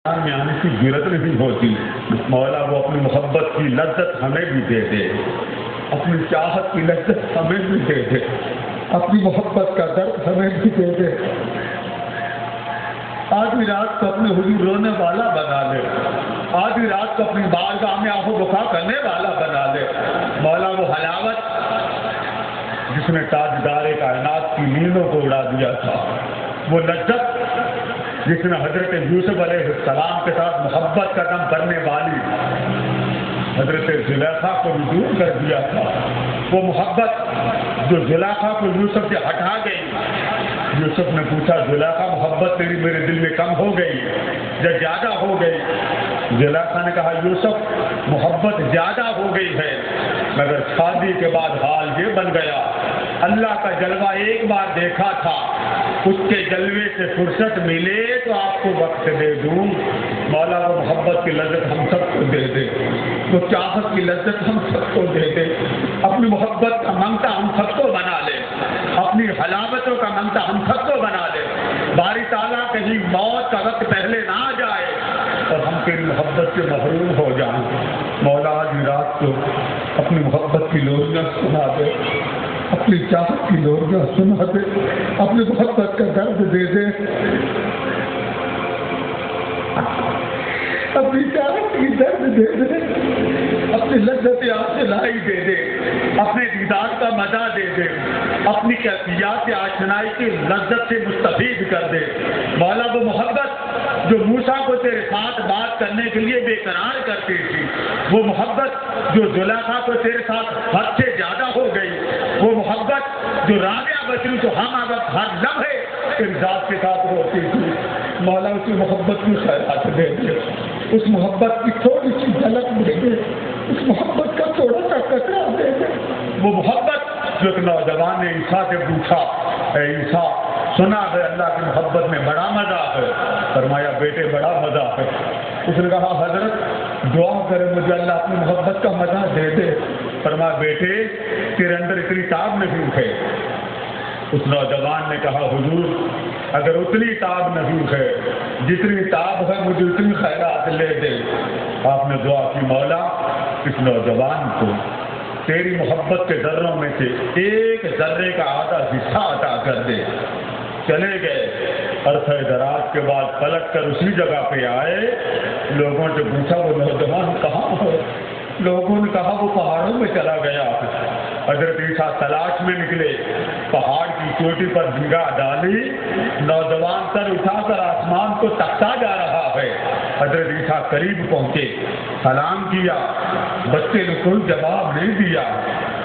میں آنے کی جرت نہیں ہوتی. مولا وہ اپنی محبت کی لذت ہمیں بھی دے دے, اپنی چاہت کی لذت ہمیں بھی دے دے, اپنی محبت کا درد ہمیں بھی دے دے. آدھی رات کو اپنے حضور رونے والا بنا لے, آدھی رات کو اپنی بارگاہ میں آہو بکا کرنے والا بنا لے. مولا وہ حلاوت جس نے تاجدار کائنات کی نیندوں کو اڑا دیا تھا, وہ لذت جس نے حضرت یوسف علیہ السلام کے ساتھ محبت کا دم کرنے والی حضرت زلیخا کو بھی دور کر دیا تھا, وہ محبت جو زلیخا کو یوسف سے ہٹا گئی. یوسف نے پوچھا زلیخا محبت تیری میرے دل میں کم ہو گئی یا زیادہ ہو گئی؟ زلیخا نے کہا یوسف محبت زیادہ ہو گئی ہے, مگر شادی کے بعد حال یہ بن گیا, اللہ کا جلوہ ایک بار دیکھا تھا, اس کے جلوے سے فرصت ملے تو آپ کو وقت دے دوں. مولا وہ محبت کی لذت ہم سب کو دے دے, وہ چاہت کی لذت ہم سب کو دے دے, اپنی محبت کا منگتا ہم سب کو بنا لے, اپنی حلاوتوں کا منگتا ہم سب کو بنا لے. باری تعالیٰ کہیں موت کا وقت پہلے نہ آ جائے اور ہم تیری محبت سے محروم ہو جائیں. مولا آج رات کو اپنی محبت کی لوریاں سنا دے, اپنی چاہت کی لوریاں سنا دے, اپنی محبت کا درد دے دے, اپنی چاہت کی درد دے دے, اپنی لذت آشنائی دے دے, اپنے دیدار کا مزہ دے دے, اپنی کیفیات آشنائی کی لذت سے مستفید کر دے. مولا وہ محبت جو موسیٰ کو تیرے ساتھ بات کرنے کے لیے بے قرار کرتی تھی, وہ محبت جو زلیخا کو تیرے ساتھ حد سے زیادہ ہو گئی, وہ محبت جو رابعہ بچری تو ہم ہر لمحے تیری ذات کے ساتھ ہوتی تھی. مولا اسی محبت کی خیرات دے دے, اس محبت کی تھوڑی سی جھلک دے دے, اس محبت کا تھوڑا سا قطرہ دے دے. وہ محبت جو ایک نوجوان نے عیسیٰ سے پوچھا, اے عیسیٰ سنا ہے اللہ کی محبت میں بڑا مزہ ہے؟ فرمایا بیٹے بڑا مزہ ہے. اس نے کہا حضرت دعا کرے مجھے اللہ اپنی محبت کا مزہ دے دے. فرمایا بیٹے تیرے اندر اتنی تاب نہیں ہے. اس نوجوان نے کہا حضور اگر اتنی تاب نہیں ہے, جتنی تاب ہے مجھے اتنی خیرات لے دے. آپ نے دعا کی مولا اس نوجوان کو تیری محبت کے ذروں میں سے ایک ذرے کا آدھا حصہ عطا کر دے. چلے گئے, عرصہ دراز کے بعد پلٹ کر اسی جگہ پہ آئے. لوگوں سے پوچھا وہ نوجوان کہاں ہے؟ لوگوں نے کہا وہ پہاڑوں میں چلا گیا. حضرت عیسیٰ تلاش میں نکلے, پہاڑ کی چوٹی پر نگاہ ڈالی, نوجوان سر اٹھا کر آسمان کو تکتا جا رہا ہے. حضرت عیسیٰ قریب پہنچے, سلام کیا, بچے نے کوئی جواب نہیں دیا.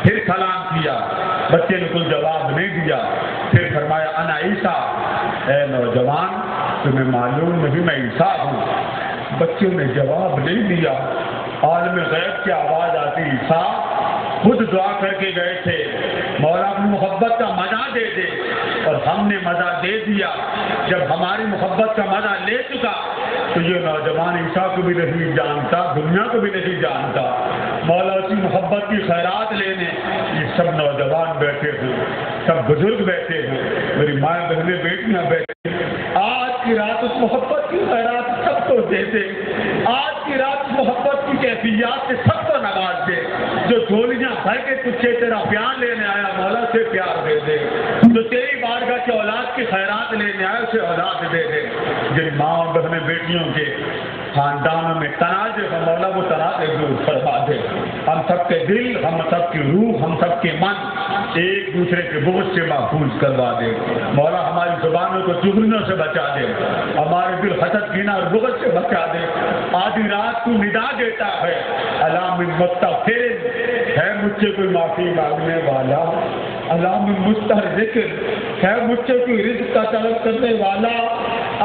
پھر سلام کیا, بچے نے کوئی جواب نہیں دیا. پھر فرمایا انا عیسیٰ, اے نوجوان تمہیں معلوم نہیں میں عیسیٰ ہوں. بچوں نے جواب نہیں دیا. عالم غیب کی آواز آتی عیسیٰ خود دعا کر کے گئے تھے مولا اپنی محبت کا مزہ دے دے, اور ہم نے مزہ دے دیا. جب ہماری محبت کا مزہ لے چکا تو یہ نوجوان عیسیٰ کو بھی نہیں جانتا, دنیا کو بھی نہیں جانتا. مولا اسی محبت کی خیرات لینے یہ سب نوجوان بیٹھے ہیں, سب بزرگ بیٹھے ہیں, میری ماں بہنیں بیٹیاں بیٹھے ہیں. آج کی رات اس محبت کی خیرات سب کو دے دے. آج کی رات محبت کی کیفیات سے سب کو نواز دے. جو جھولیاں بھر کے تجھے تیرا پیار لینے آیا مولا سے پیار دے دے. جو تیری بارگاہ کی اولاد کی خیرات لینے آیا اسے اولاد دے دے. جن ماں اور بہنیں بیٹیوں کے خاندانوں میں تنازع ہے مولا وہ تنازع دور فرما دے. ہم سب کے دل, ہم سب کی روح, ہم سب کے من ایک دوسرے کے بغض سے محفوظ کروا دے. مولا ہماری زبانوں کو چغلیوں سے بچا دے, ہمارے دل حسد کینہ اور بغض سے بچا دے. آدھی رات کو ندا دیتا ہے علام مستغفر, ہے مجھ سے کوئی معافی مانگنے والا. علام مسترزق, ہے مجھ سے کوئی رزق کا طلب کرنے والا.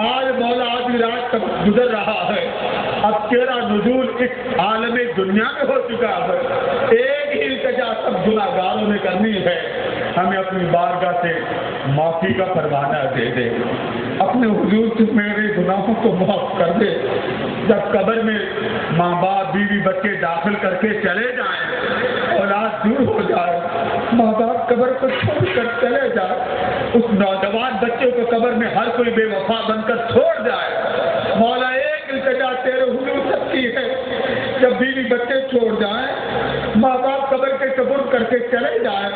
آج مولا آدھی رات تک گزر رہا ہے, اب تیرا نزول اس عالم دنیا میں ہو چکا ہے. ایک ہی التجا سب گناہگاروں نے کرنی ہے, ہمیں اپنی بارگاہ سے معافی کا پروانہ دے دے. اپنے حضور سے میرے گناہوں کو معاف کر دے. جب قبر میں ماں باپ بیوی بچے داخل کر کے چلے جائیں, اولاد دور ہو جائے, ماں باپ قبر کو چھوڑ کر چلے جائے, اس نوجوان بچے کو قبر میں ہر کوئی بے وفا بن کر چھوڑ جائے, مولا ایک جب بیوی بچے چھوڑ جائیں، ماں باپ قبر کے سپرد کر کے چلے جائیں،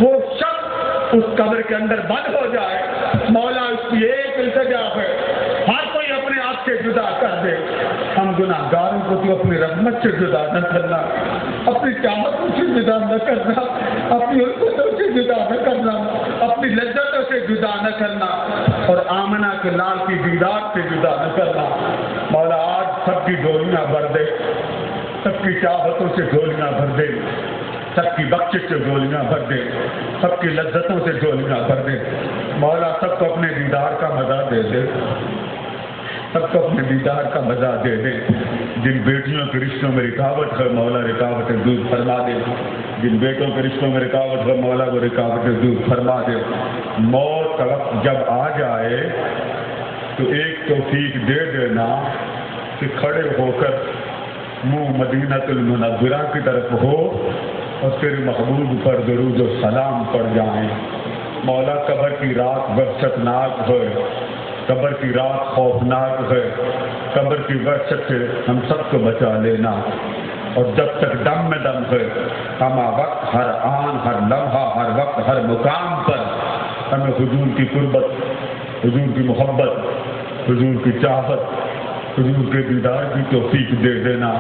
وہ شخص اس قبر کے اندر بند ہو جائے، مولا اس کی ایک التجا ہے، ہر کوئی اپنے آپ سے جدا کر دے، ہم گناہ گاروں کو تو اپنی رحمت سے جدا نہ کرنا، اپنی چاہتوں سے جدا نہ کرنا، اپنی الفتوں سے جدا نہ کرنا، اپنی لذتوں سے جدا نہ کرنا، اور آمنہ کے لال کی دیدار سے جدا نہ کرنا۔ مولا آج سب کی ڈولیاں بھر دے، سب کی چاہتوں سے ڈولیاں بھر دے، سب کی بخشش سے ڈولیاں بھر دے، سب کی لذتوں سے ڈولیاں بھر دے۔ مولا سب کو اپنے دیدار کا مزہ دے دے، سب کو اپنے دیدار کا مزہ دے دے۔ جن بیٹیوں کے رشتوں میں رکاوٹ ہے مولا رکاوٹیں دور فرما دے، جن بیٹوں کے رشتوں میں رکاوٹ ہے مولا وہ رکاوٹیں دور فرما دے۔ موت کا وقت جب آ جائے تو ایک توفیق دے دینا کہ کھڑے ہو کر منہ مدینہ المنورہ کی طرف ہو اور تیرے محبوب پر درود و سلام پڑ جائیں۔ مولا قبر کی رات وحشتناک ہے، قبر کی رات خوفناک ہے، قبر کی وحشت سے ہم سب کو بچا لینا، اور جب تک دم میں دم ہے ہم وقت ہر آن ہر لمحہ ہر وقت ہر مقام پر ہمیں حضور کی قربت، حضور کی محبت، حضور کی چاہت، حضور کے دیدار کی توفیق دے دینا۔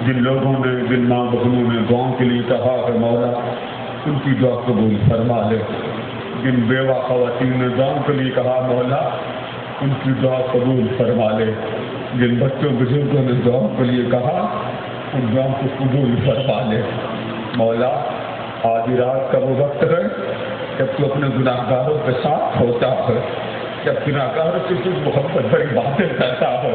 جن لوگوں نے، جن ماں بہنوں نے دعاؤں کے لیے کہا ہے مولا ان کی دعا قبول فرما لے، جن بیوہ خواتین نے دعاؤں کے لیے کہا مولا ان کی دعا قبول فرما لے، جن بچوں بزرگوں نے دعاؤں کے لیے کہا ان دعاؤں کو قبول فرما لے۔ مولا آدھی رات کا وہ وقت ہے جب تو اپنے گناہ گاروں کے ساتھ ہوتا ہے، جب گناہ گاروں سے تو محبت بڑی باتیں کرتا ہے،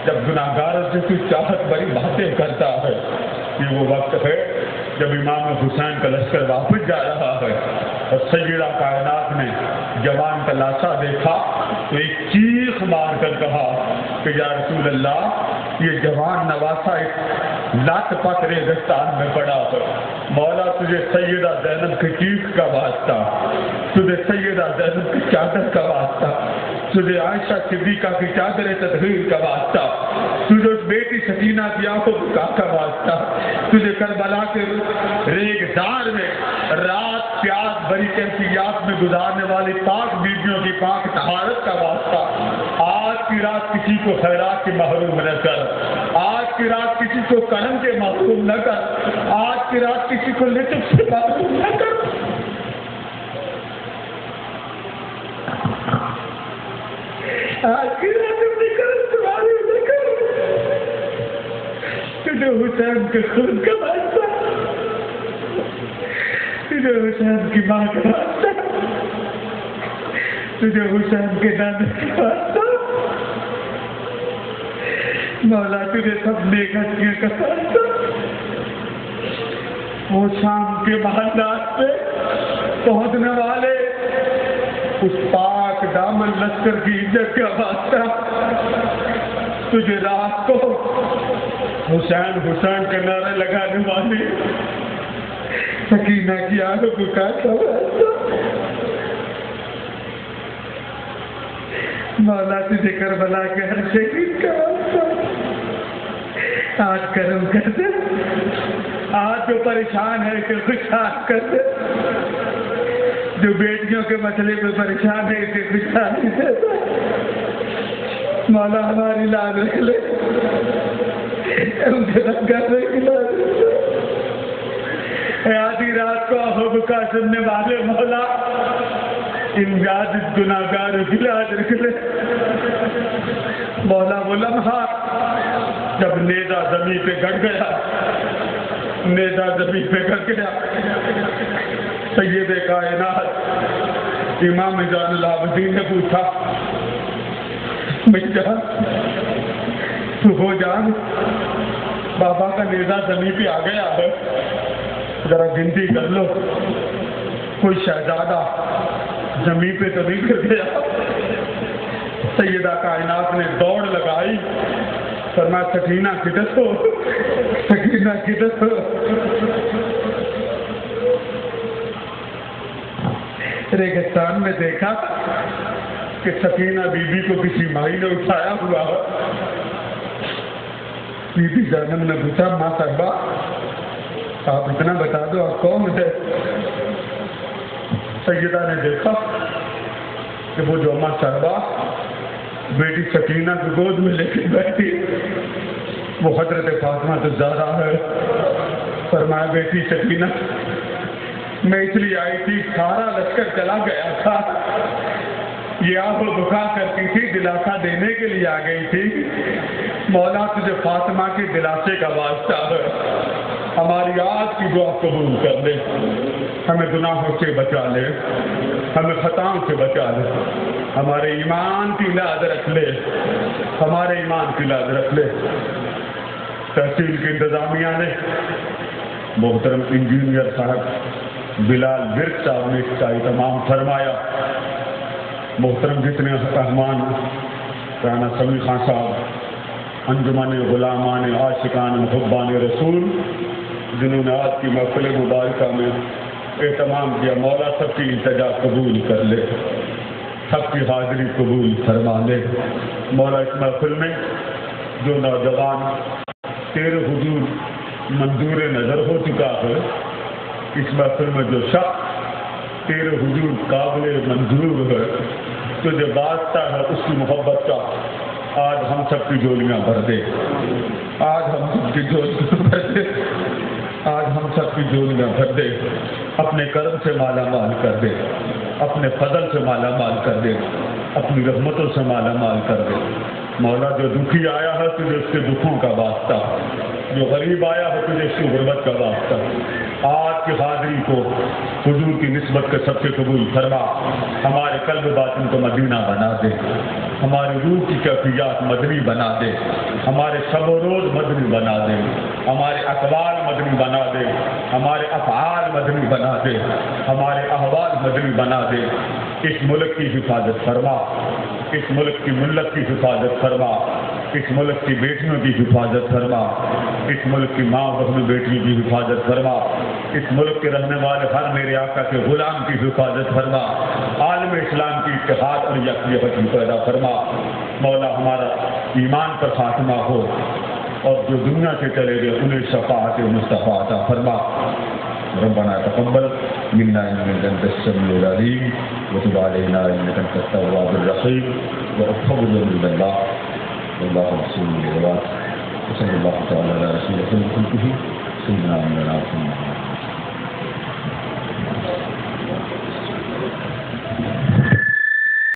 جب گناہ گاروں سے تو چاہت بڑی باتیں کرتا ہے۔ یہ وہ وقت ہے جب امام حسین کا لشکر واپس جا رہا ہے اور سیدہ کائنات نے جوان کا لاشا دیکھا تو ایک چیخ مار کر کہا کہ یا رسول اللہ یہ جوان نواسا ایک لات پات ریگستان میں پڑا ہے، مولا تجھے سیدہ زینب کی چیخ کا واسطہ، تجھے سیدہ زینب کی چادر کا واسطہ، تجھے عائشہ صدیقہ کی چادر تطہیر کا واسطہ، تجھے اس بیٹی سکینہ کی آنکھوں کا واسطہ، تجھے کربلا کے ریگزار میں رات پیاس بری کیفیات میں گزارنے والی پاک بیویوں کی پاک طہارت کا واسطہ، آج کی رات کسی کو خیرات کے محروم نہ کر، آج کی رات کسی کو کرم کے محروم نہ کر، آج کی رات کسی کو لطف سے محروم نہ کر۔ آج کی رات اپنی کرم تمہاری نہ کر، تجھے حسین کے خون کا واسطہ، تجھے حسین کی ماں کا واسطہ، تجھے حسین کے نانے کا واسطہ، مولا تجھے سب نیک ہستیوں کا واسطہ۔ وہ شام کے محلات پہ پہنچنے والے اس پاک دامن لشکر کی عزت کا واسطہ، تجھے رات کو حسین حسین کے نعرے لگانے والی سکینہ کی آنکھوں کو کاٹا واسطہ، مولا تجھے کربلا کے ہر شہید کا واسطہ، آج کرم کر دے، آج جو پریشان ہے کہ خوشحال کر دے، جو بیٹیوں کے مسئلے میں پریشان ہے کہ خوشحالی دے دے، مولا ہماری لاز رکھ لے، آدھی رات کو حب کا سننے والے مولا ان یاد گناہ گاروں کی لاز رکھ لے۔ مولا وہ لمحہ جب نیزہ زمین پہ گڑ گیا، نیزہ زمین پہ گڑ گیا، سید کائنات امام جان العابدین نے پوچھا میری جان تو ہو جان، بابا کا نیزہ زمین پہ آ گیا ہے، ذرا گنتی کر لو کوئی شہزادہ زمین پہ تو نہیں گر گیا۔ سیدہ کائنات نے دوڑ لگائی، فرمایا سکینہ کدھر ہو، سکینہ کدھر ہو۔ ریگستان میں دیکھا کہ سکینہ بی بی کو کسی مائی نے اٹھایا ہوا، بی بی زینب نے پوچھا ماں صاحبہ آپ اتنا بتا دو آپ کون ہے؟ سیدہ نے دیکھا کہ وہ جو اماں صاحبہ بیٹی سکینہ کی گود میں لے کے بیٹھی وہ حضرت فاطمہ الزہرا ہے۔ فرمایا بیٹی سکینہ میں اس لیے آئی تھی، سارا لشکر چلا گیا تھا، یہ آپ بکا کرتی تھی، دلاسا دینے کے لیے آ گئی تھی، مولا تجھے فاطمہ کے دلاسے کا واسطہ ہے، ہماری آج کی دعا قبول کر لے، ہمیں گناہوں سے بچا لے، ہمیں خطاؤں سے بچا لے، ہمارے ایمان کی لاج رکھ لے، ہمارے ایمان کی لاج رکھ لے۔ تحصیل کی انتظامیہ نے محترم انجینئر صاحب بلال ورک صاحب نے اس کا اہتمام فرمایا، محترم جتنے رحمان رانا سمیع خان صاحب، انجمن غلامان عاشقان محبان رسول، جنہوں نے آج کی محفل مبارکہ میں اہتمام کیا، مولا سب کی التجا قبول کر لے، سب کی حاضری قبول فرما لے۔ مولا اس محفل میں جو نوجوان تیرے حضور منظور نظر ہو چکا ہے، اس محفل میں جو شخص تیرے حضور قابل منظور ہے، تجھے واسطہ ہے اس کی محبت کا، آج ہم سب کی جولیاں بھر دے، آج ہم سب کی جولیاں بھر دے، آج ہم سب کی جولیاں بھر دے، اپنے کرم سے مالا مال کر دے، اپنے فضل سے مالا مال کر دے، اپنی رحمتوں سے مالا مال کر دے۔ مولا جو دکھی آیا ہے تجھے اس کے دکھوں کا واسطہ، جو غریب آیا ہے تجھے اس کی غربت کا واسطہ، آج کی حاضری کو حضور کی نسبت کے سب سے قبول فرما، ہمارے قلب باطن کو مدینہ بنا دے، ہماری روح کی کیفیات مدنی بنا دے، ہمارے شب و روز مدنی بنا دے، ہمارے اقوال مدنی بنا دے، ہمارے افعال مدنی بنا دے، ہمارے احوال مدنی بنا دے۔ اس ملک کی حفاظت فرما، اس ملک کی ملت کی حفاظت فرما، اس ملک کی بیٹیوں کی حفاظت فرما، اس ملک کی ماں بہن بیٹیوں کی حفاظت فرما، اس ملک کے رہنے والے ہر میرے آقا کے غلام کی حفاظت فرما، عالم اسلام کی اتحاد اور یکجہت پیدا فرما۔ مولا ہمارا ایمان پر خاتمہ ہو اور جو دنیا سے چلے گئے انہیں شفاعت مصطفیٰ عطا فرما۔ ربنا تقبل منا انك انت السميع العليم وتب علينا انك انت التواب الرحيم وافضل من الله والله رسول الله وصلى الله تعالى على رسول خلقه سيدنا محمد